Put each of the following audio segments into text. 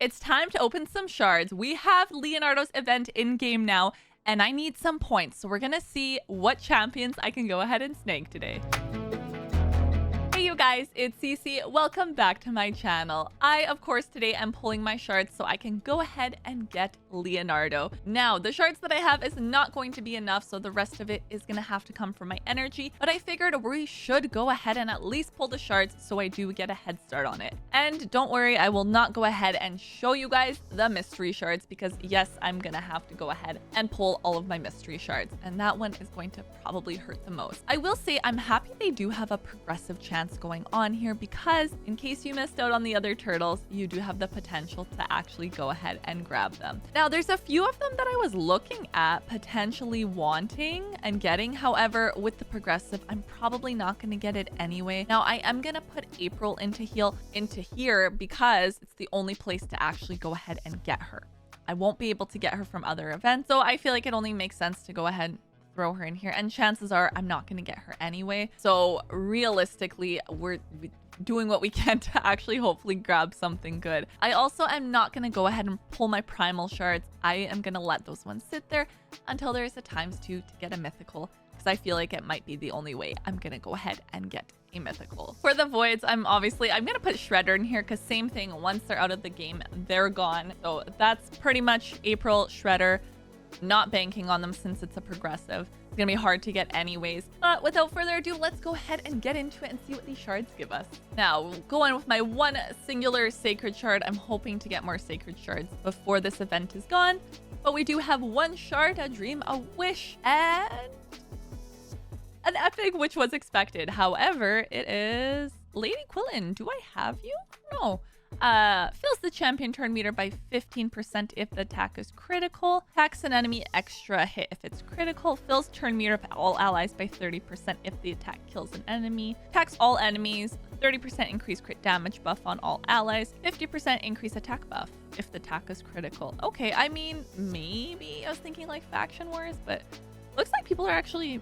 It's time to open some shards. We have Leonardo's event in game now, and I need some points. So we're going to see what champions I can go ahead and snag today. Hey you guys, it's Cece. Welcome back to my channel. I, of course, today am pulling my shards so I can go ahead and get Leonardo. Now, the shards that I have is not going to be enough, so the rest of it is going to have to come from my energy. But I figured we should go ahead and at least pull the shards so I do get a head start on it. And don't worry, I will not go ahead and show you guys the mystery shards because yes, I'm going to have to go ahead and pull all of my mystery shards. And that one is going to probably hurt the most. I will say I'm happy they do have a progressive chance going on here because in case you missed out on the other turtles, you do have the potential to actually go ahead and grab them. Now, there's a few of them that I was looking at potentially wanting and getting. However, with the progressive, I'm probably not going to get it anyway. Now, I am going to put April into here because it's the only place to actually go ahead and get her. I won't be able to get her from other events, so I feel like it only makes sense to go ahead throw her in here, and chances are I'm not going to get her anyway. So realistically, we're doing what we can to actually hopefully grab something good. I also am not going to go ahead and pull my primal shards. I am going to let those ones sit there until there's a ×2 to get a mythical, because I feel like it might be the only way I'm going to go ahead and get a mythical. For the voids, I'm going to put Shredder in here because same thing, once they're out of the game, they're gone. So that's pretty much April, Shredder. Not banking on them since it's a progressive. It's gonna be hard to get anyways. But without further ado, let's go ahead and get into it and see what these shards give us. Now, we'll go in with my one singular sacred shard. I'm hoping to get more sacred shards before this event is gone. But we do have one shard, a dream, a wish, and an epic, which was expected. However, it is Lady Quillen. Do I have you? No. Fills the champion turn meter by 15% if the attack is critical. Attacks an enemy extra hit if it's critical. Fills turn meter of all allies by 30% if the attack kills an enemy. Attacks all enemies. 30% increase crit damage buff on all allies. 50% increase attack buff if the attack is critical. Okay, I mean, maybe I was thinking like faction wars, but looks like people are actually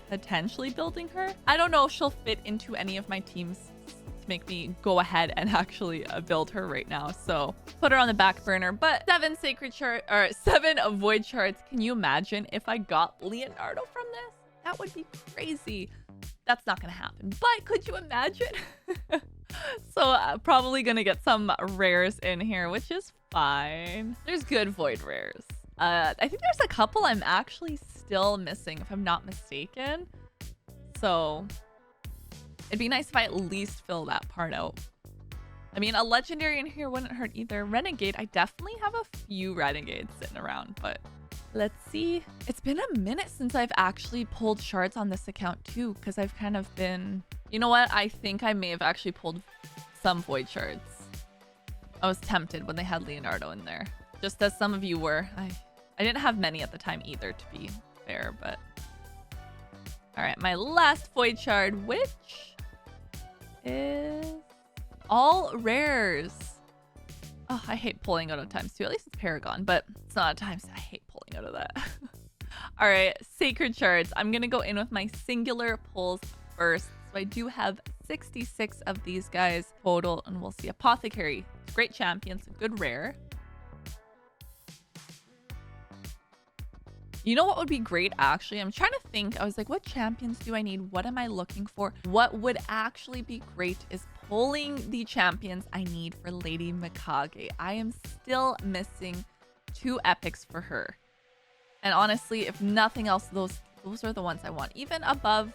potentially building her. I don't know if she'll fit into any of my teams make me go ahead and actually build her right now, so put her on the back burner. But 7 void shards. Can you imagine if I got Leonardo from this? That would be crazy. That's not gonna happen, but could you imagine? So probably gonna get some rares in here, which is fine. There's good void rares. I think there's a couple I'm actually still missing if I'm not mistaken, so it'd be nice if I at least fill that part out. I mean, a legendary in here wouldn't hurt either. Renegade, I definitely have a few renegades sitting around, but let's see. It's been a minute since I've actually pulled shards on this account too, because I've kind of been, you know what? I think I may have actually pulled some void shards. I was tempted when they had Leonardo in there, just as some of you were. I didn't have many at the time either, to be fair, but all right, my last void shard, which is all rares. Oh, I hate pulling out of ×2. At least it's Paragon, but it's not a ×2. I hate pulling out of that. All right, sacred shards. I'm gonna go in with my singular pulls first. So I do have 66 of these guys total, and we'll see. Apothecary, great champions, good rare. You know what would be great, actually? I'm trying to think. I was like, what champions do I need? What am I looking for? What would actually be great is pulling the champions I need for Lady Mikage. I am still missing 2 epics for her. And honestly, if nothing else, those are the ones I want. Even above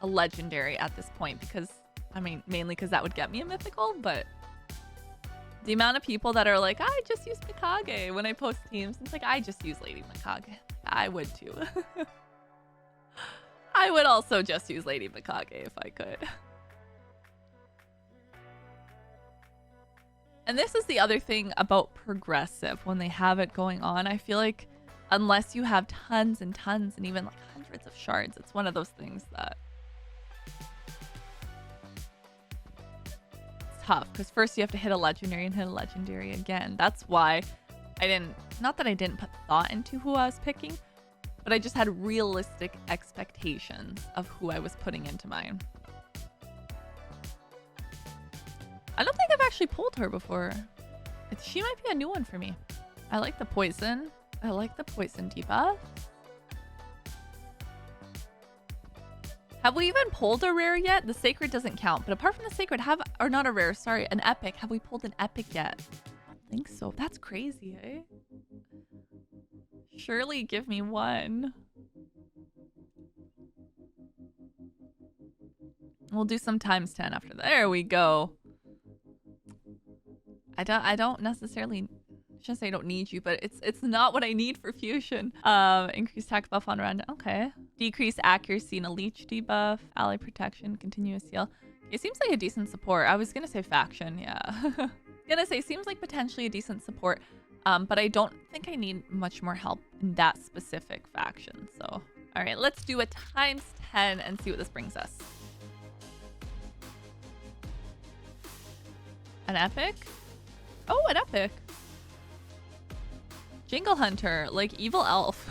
a legendary at this point, because, I mean, mainly because that would get me a mythical, but the amount of people that are like, I just use Mikage when I post teams. It's like, I just use Lady Mikage. I would too. I would also just use Lady Mikage if I could. And this is the other thing about progressive when they have it going on. I feel like unless you have tons and tons and even like hundreds of shards, it's one of those things that it's tough because first you have to hit a legendary and hit a legendary again. That's why not that I didn't put thought into who I was picking, but I just had realistic expectations of who I was putting into mine. I don't think I've actually pulled her before. She might be a new one for me. I like the poison. I like the poison debuff. Have we even pulled a rare yet? The sacred doesn't count, but apart from the sacred, or not a rare, sorry, an epic. Have we pulled an epic yet? I don't think so. That's crazy, eh? Surely give me one. We'll do some times 10 after that. There we go. I don't necessarily, I shouldn't say I don't need you, but it's not what I need for fusion. Increased attack buff on random. Okay. Decreased accuracy and a leech debuff. Ally protection. Continuous heal. It seems like a decent support. I was gonna say faction, yeah. Gonna say seems like potentially a decent support. But I don't think I need much more help in that specific faction. So, all right, let's do a times 10 and see what this brings us. An epic? Oh, an epic. Jingle Hunter, like evil elf.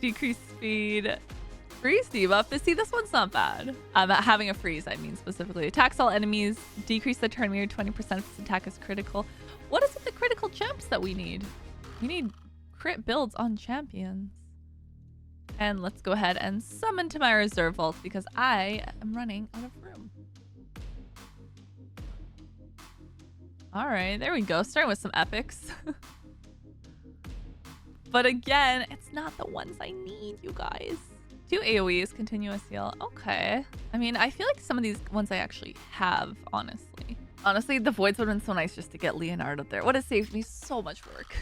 Decreased speed. Freeze debuff. See, this one's not bad. Having a freeze, I mean specifically. Attacks all enemies. Decrease the turn meter 20% if its attack is critical. What is it, the critical champs that we need? We need crit builds on champions. And let's go ahead and summon to my reserve vault because I am running out of room. All right, there we go. Starting with some epics. But again, it's not the ones I need, you guys. 2 AoEs, continuous heal. Okay. I mean, I feel like some of these ones I actually have, honestly. Honestly, the voids would have been so nice just to get Leonardo there. Would have saved me so much work.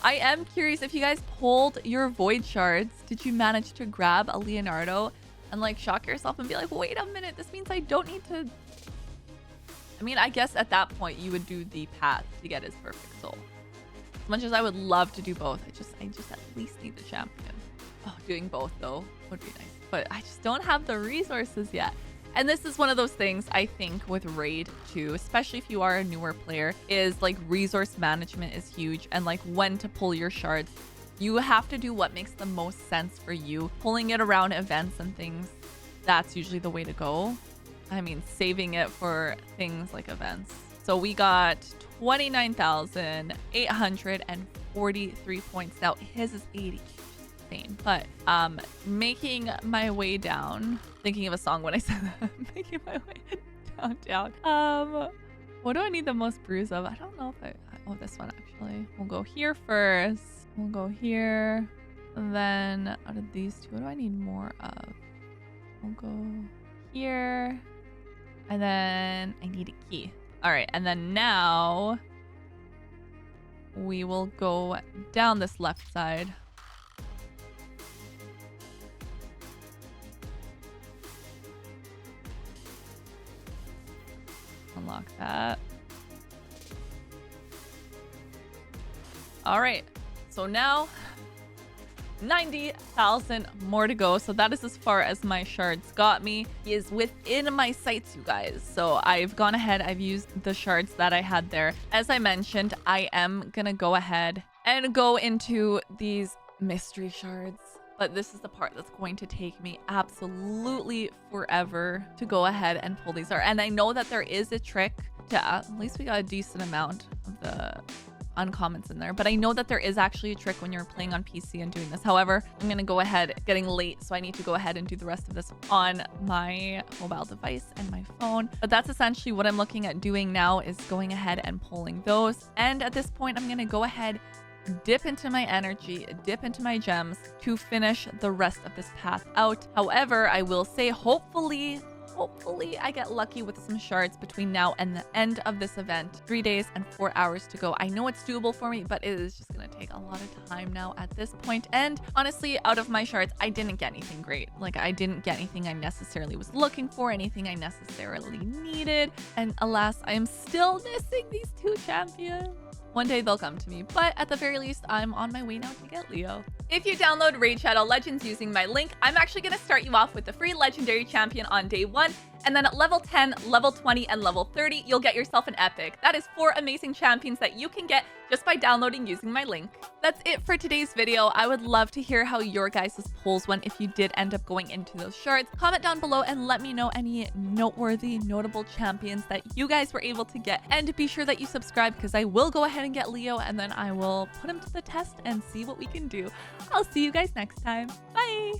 I am curious if you guys pulled your void shards. Did you manage to grab a Leonardo and like shock yourself and be like, wait a minute, this means I don't need to... I mean, I guess at that point you would do the path to get his perfect soul. As much as I would love to do both, I just at least need the champion. Oh, doing both though would be nice, but I just don't have the resources yet. And this is one of those things I think with Raid too, especially if you are a newer player, is like resource management is huge, and like when to pull your shards. You have to do what makes the most sense for you. Pulling it around events and things, that's usually the way to go. I mean, saving it for things like events. So we got 29,843 points. Now his is 80. Insane. But making my way down, thinking of a song when I said that. Making my way down. What do I need the most brews of? I don't know if oh, this one actually. We'll go here first. We'll go here. And then out of these two, what do I need more of? We'll go here. And then I need a key. All right, and then now we will go down this left side. Unlock that. All right, so now 90,000 more to go. So that is as far as my shards got me. He is within my sights, you guys. So I've gone ahead, I've used the shards that I had there. As I mentioned, I am gonna go ahead and go into these mystery shards. But this is the part that's going to take me absolutely forever to go ahead and pull these. And I know that there is a trick to, at least we got a decent amount of the uncommons in there, but I know that there is actually a trick when you're playing on PC and doing this. However, I'm gonna go ahead, getting late, so I need to go ahead and do the rest of this on my mobile device and my phone. But that's essentially what I'm looking at doing now, is going ahead and pulling those. And at this point, I'm gonna go ahead, dip into my energy, dip into my gems to finish the rest of this path out. However, I will say hopefully I get lucky with some shards between now and the end of this event. 3 days and 4 hours to go. I know it's doable for me, but it is just gonna take a lot of time now at this point. And honestly, out of my shards, I didn't get anything great. Like, I didn't get anything I necessarily was looking for, anything I necessarily needed. And alas, I am still missing these 2 champions. One day they'll come to me, but at the very least, I'm on my way now to get Leo. If you download Raid Shadow Legends using my link, I'm actually going to start you off with the free legendary champion on day 1, And then at level 10, level 20, and level 30, you'll get yourself an epic. That is 4 amazing champions that you can get just by downloading using my link. That's it for today's video. I would love to hear how your guys' polls went if you did end up going into those shards. Comment down below and let me know any noteworthy, notable champions that you guys were able to get. And be sure that you subscribe because I will go ahead and get Leo and then I will put him to the test and see what we can do. I'll see you guys next time. Bye!